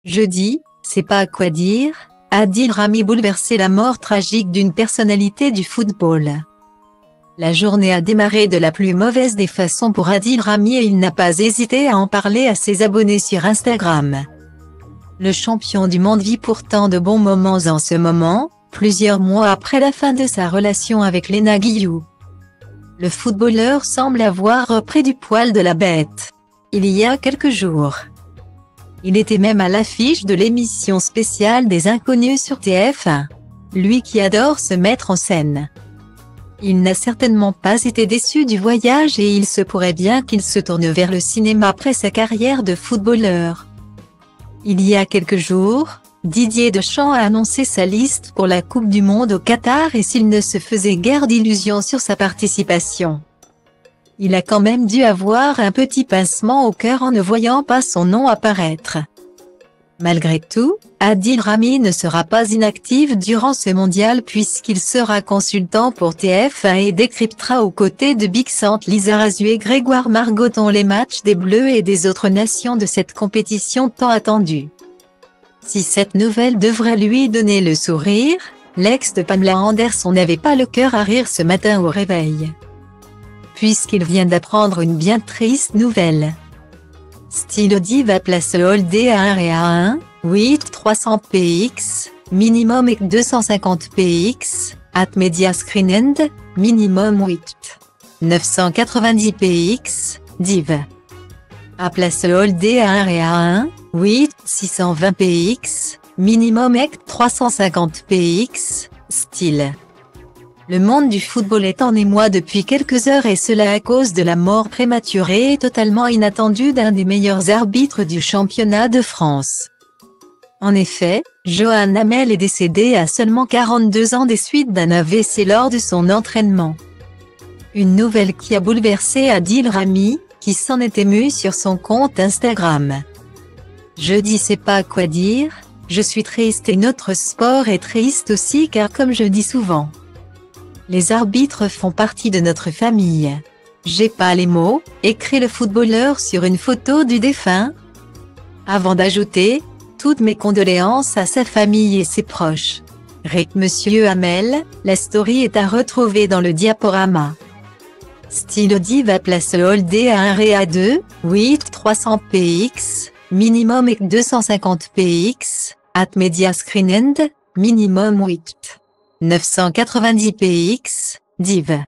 Jeudi, c'est pas à quoi dire, Adil Rami bouleversé la mort tragique d'une personnalité du football. La journée a démarré de la plus mauvaise des façons pour Adil Rami et il n'a pas hésité à en parler à ses abonnés sur Instagram. Le champion du monde vit pourtant de bons moments en ce moment, plusieurs mois après la fin de sa relation avec Lena Guillou. Le footballeur semble avoir repris du poil de la bête. Il y a quelques jours. Il était même à l'affiche de l'émission spéciale des Inconnus sur TF1. Lui qui adore se mettre en scène. Il n'a certainement pas été déçu du voyage et il se pourrait bien qu'il se tourne vers le cinéma après sa carrière de footballeur. Il y a quelques jours, Didier Deschamps a annoncé sa liste pour la Coupe du Monde au Qatar et s'il ne se faisait guère d'illusions sur sa participation. Il a quand même dû avoir un petit pincement au cœur en ne voyant pas son nom apparaître. Malgré tout, Adil Rami ne sera pas inactif durant ce mondial puisqu'il sera consultant pour TF1 et décryptera aux côtés de Big Sant, Lizarazu et Grégoire Margoton les matchs des Bleus et des autres nations de cette compétition tant attendue. Si cette nouvelle devrait lui donner le sourire, l'ex de Pamela Anderson n'avait pas le cœur à rire ce matin au réveil. Puisqu'il vient d'apprendre une bien triste nouvelle. Stylo Diva place Holdé à 1 et à 1, 8 300 px, minimum et 250 px, at media screen end, minimum 8 990 px, div. A place Holdé à 1 et à 1, 8 620 px, minimum et 350 px, style. Le monde du football est en émoi depuis quelques heures et cela à cause de la mort prématurée et totalement inattendue d'un des meilleurs arbitres du championnat de France. En effet, Johan Hamel est décédé à seulement 42 ans des suites d'un AVC lors de son entraînement. Une nouvelle qui a bouleversé Adil Rami, qui s'en est ému sur son compte Instagram. Jeudi c'est pas à quoi dire, je suis triste et notre sport est triste aussi car comme je dis souvent. Les arbitres font partie de notre famille. J'ai pas les mots, écrit le footballeur sur une photo du défunt. Avant d'ajouter, toutes mes condoléances à sa famille et ses proches. Monsieur Hamel, la story est à retrouver dans le diaporama. Stylo Diva place Holdé à 1 et à 2, 8 300 px, minimum et 250 px, at media screen end, minimum 8 990 px, div.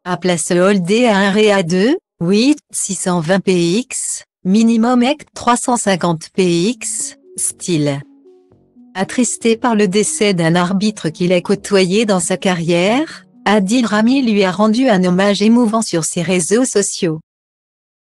A place Holdé à 1 et à 2, 8 620 px, minimum et 350 px, style. Attristé par le décès d'un arbitre qu'il a côtoyé dans sa carrière, Adil Rami lui a rendu un hommage émouvant sur ses réseaux sociaux.